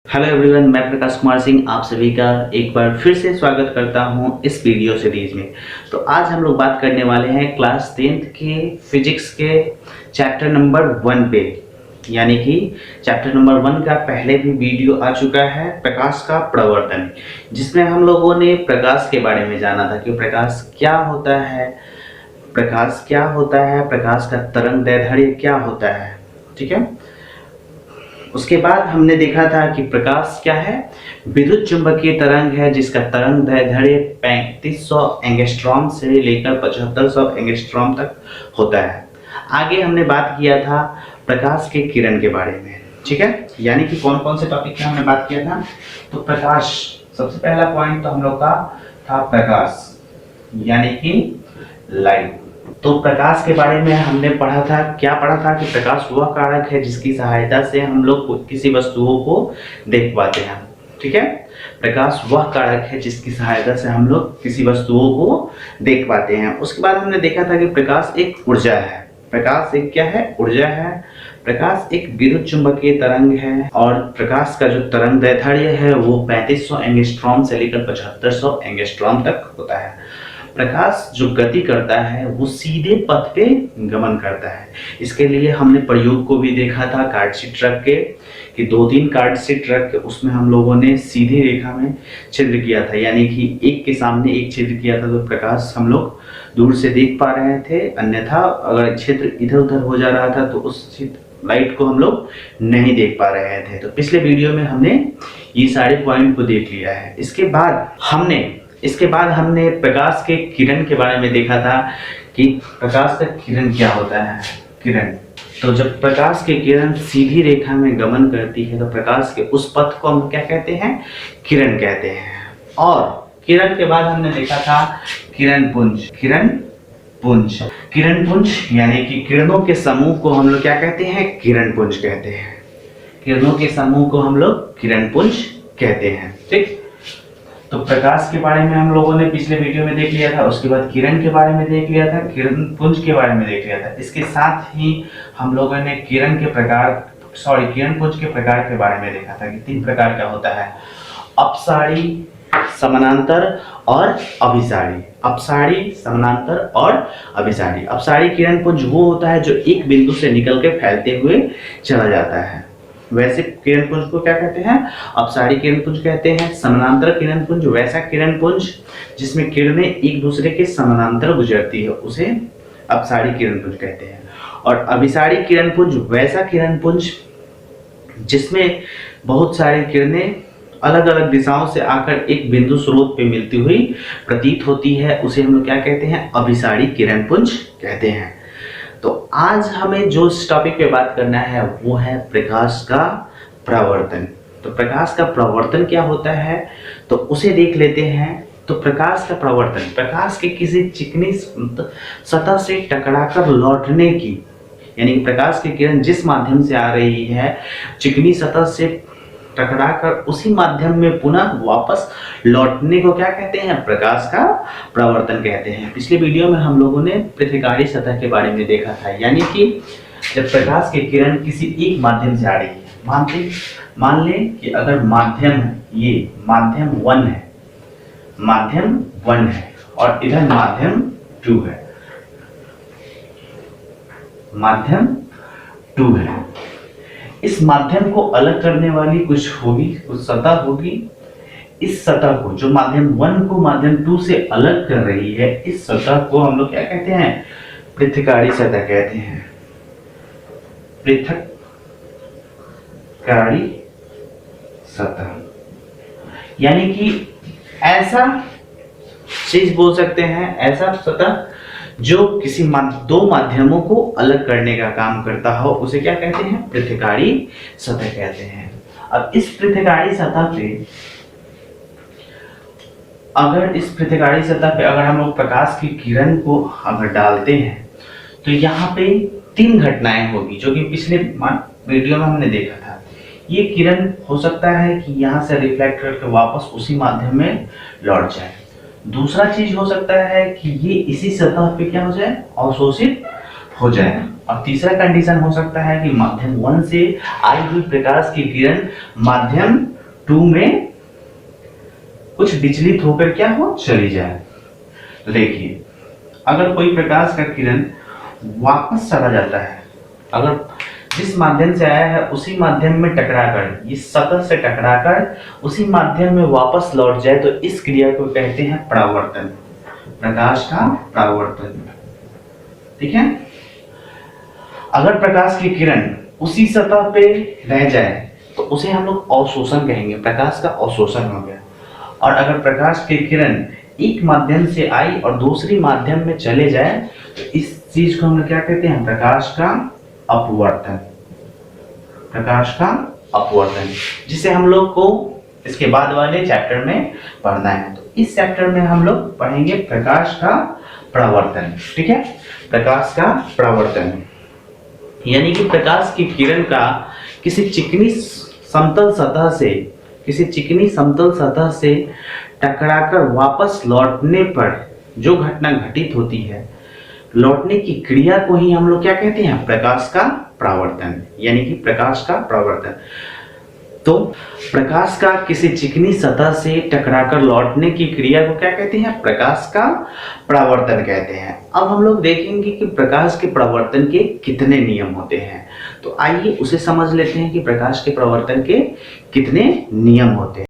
Hello everyone, मैं प्रकाश कुमार सिंह आप सभी का एक बार फिर से स्वागत करता हूं इस वीडियो सीरीज में। तो आज हम लोग बात करने वाले हैं क्लास 10th के फिजिक्स के चैप्टर नंबर 1 पे, यानी कि चैप्टर नंबर 1 का पहले भी वीडियो आ चुका है प्रकाश का प्रवर्तन, जिसमें हम लोगों ने प्रकाश के बारे में जाना था कि प्रकाश क्या होता है, प्रकाश क्या होता है, प्रकाश का तरंग दैर्ध्य क्या होता है। ठीक है, उसके बाद हमने देखा था कि प्रकाश क्या है, विद्युत चुंबकीय तरंग है जिसका तरंग दैर्ध्य 3500 एंगस्ट्रॉम से लेकर 7500 एंगस्ट्रॉम तक होता है। आगे हमने बात किया था प्रकाश के किरण के बारे में। ठीक है, यानी कि कौन कौन से टॉपिक पे हमने बात किया था। तो प्रकाश, सबसे पहला पॉइंट तो हम लोग का था प्रकाश यानी कि लाइट। तो प्रकाश के बारे में हमने पढ़ा था, क्या पढ़ा था कि प्रकाश वह कारक है जिसकी सहायता से हम लोग किसी वस्तुओं को देख पाते हैं। ठीक है, प्रकाश वह कारक है जिसकी सहायता से हम लोग किसी वस्तुओं को देख पाते हैं। उसके बाद हमने देखा था कि प्रकाश एक ऊर्जा है। प्रकाश एक क्या है? ऊर्जा है। प्रकाश एक विद्युत चुंबकीय तरंग है और प्रकाश का जो तरंग दैर्ध्य है वो 3500 एंगस्ट्रॉम से लेकर 7500 एंगस्ट्रॉम तक होता है। प्रकाश जो गति करता है वो सीधे पथ पे गमन करता है। इसके लिए हमने प्रयोग को भी देखा था कार्डशीट ट्रक के, कि 2-3 कार्डशीट ट्रक उसमें हम लोगों ने सीधी रेखा में छिद्र किया था, यानी कि एक के सामने एक छिद्र किया था तो प्रकाश हम लोग दूर से देख पा रहे थे, अन्यथा अगर क्षेत्र इधर उधर हो जा रहा था तो उस लाइट को हम लोग नहीं देख पा रहे थे। तो पिछले वीडियो में हमने ये सारे पॉइंट को देख लिया है। इसके बाद हमने प्रकाश के किरण के बारे में देखा था कि प्रकाश का किरण क्या होता है। किरण, तो जब प्रकाश की किरण सीधी रेखा में गमन करती है तो प्रकाश के उस पथ को हम क्या कहते हैं? किरण कहते हैं। और किरण के बाद हमने देखा था किरण पुंज। किरण पुंज यानी कि किरणों के समूह को हम लोग क्या कहते हैं? किरण पुंज कहते हैं। किरणों के समूह को हम लोग किरण पुंज कहते हैं। ठीक, तो प्रकाश के बारे में हम लोगों ने पिछले वीडियो में देख लिया था। उसके बाद किरण के बारे में देख लिया था, किरण पुंज के बारे में देख लिया था। इसके साथ ही हम लोगों ने किरण पुंज के प्रकार के बारे में देखा था कि 3 प्रकार का होता है, अपसारी, समानांतर और अभिसारी। अपसारी, समानांतर और अभिसारी। अपसारी किरण पुंज वो होता है जो एक बिंदु से निकल के फैलते हुए चला जाता है। वैसे किरण पुंज को क्या कहते हैं? अपसारी किरण पुंज कहते हैं। समानांतर किरण पुंज वैसा किरण पुंज जिसमें किरणें एक दूसरे के समानांतर गुजरती है, उसे अपसारी किरण पुंज कहते हैं। और अभिसारी किरण पुंज वैसा किरण पुंज जिसमें बहुत सारी किरणें अलग अलग दिशाओं से आकर एक बिंदु स्रोत पे मिलती हुई प्रतीत होती है, उसे हम लोग क्या कहते हैं? अभिसारी किरण पुंज कहते हैं। तो आज हमें जो इस टॉपिक पे बात करना है वो है प्रकाश का प्रवर्तन। तो प्रकाश का प्रवर्तन क्या होता है तो उसे देख लेते हैं। तो प्रकाश का प्रवर्तन, प्रकाश के किसी चिकनी सतह से टकराकर लौटने की, यानी प्रकाश की किरण जिस माध्यम से आ रही है चिकनी सतह से टकराकर उसी माध्यम में पुनः वापस लौटने को क्या कहते हैं? प्रकाश का प्रवर्तन कहते हैं। पिछले वीडियो में हम लोगों ने पृथ्वीकारी सतह के बारे में देखा था, यानी कि जब प्रकाश की किरण किसी एक माध्यम से आ रही है, मान लें कि अगर माध्यम है, ये माध्यम 1 है और इधर माध्यम 2 है, माध्यम 2 है। इस माध्यम को अलग करने वाली कुछ सतह होगी। इस सतह को, जो माध्यम 1 को माध्यम 2 से अलग कर रही है, इस सतह को हम लोग क्या कहते हैं? पृथ्वीकारी सतह कहते हैं। पृथक्कारी सतह, यानी कि ऐसा चीज बोल सकते हैं, ऐसा सतह जो किसी 2 माध्यमों को अलग करने का काम करता हो, उसे क्या कहते हैं? पृथ्वीकारी सतह कहते हैं। अब इस पृथ्वीकारी सतह पे अगर हम लोग प्रकाश की किरण को अगर डालते हैं तो यहाँ पे 3 घटनाएं होगी, जो कि पिछले वीडियो में हमने देखा था। ये किरण हो सकता है कि यहाँ से रिफ्लेक्ट करके वापस उसी माध्यम में लौट जाए। दूसरा चीज हो सकता है कि ये इसी सतह पे क्या हो जाए? अवशोषित हो जाए। और तीसरा कंडीशन हो सकता है कि माध्यम 1 से आई हुई प्रकाश की किरण माध्यम 2 में कुछ विचलित होकर क्या हो चली जाए। तो देखिए, अगर कोई प्रकाश का किरण वापस चला जाता है, अगर जिस माध्यम से आया है उसी माध्यम में टकराकर, इस सतह से टकराकर उसी माध्यम में वापस लौट जाए, तो इस क्रिया को कहते हैं परावर्तन, प्रकाश का परावर्तन। ठीक है। अगर प्रकाश की किरण उसी सतह पे रह जाए तो उसे हम लोग अवशोषण कहेंगे, प्रकाश का अवशोषण हो गया। और अगर प्रकाश की किरण एक माध्यम से आई और दूसरी माध्यम में चले जाए तो इस चीज को हम लोग क्या कहते हैं, प्रकाश का अपवर्तन, प्रकाश का अपवर्तन, जिसे हम लोग को इसके बाद वाले चैप्टर में पढ़ना है। तो इस चैप्टर में हम लोग पढ़ेंगे प्रकाश का परावर्तन। ठीक है, प्रकाश का परावर्तन यानी कि प्रकाश की किरण का किसी चिकनी समतल सतह से टकराकर वापस लौटने पर जो घटना घटित होती है, लौटने की क्रिया को ही हम लोग क्या कहते हैं, प्रकाश का परावर्तन, यानी कि प्रकाश का परावर्तन। तो प्रकाश का किसी चिकनी सतह से टकराकर लौटने की क्रिया को क्या कहते हैं, प्रकाश का परावर्तन कहते हैं। अब हम लोग देखेंगे कि प्रकाश के परावर्तन के कितने नियम होते हैं। तो आइए उसे समझ लेते हैं कि प्रकाश के परावर्तन के कितने नियम होते हैं।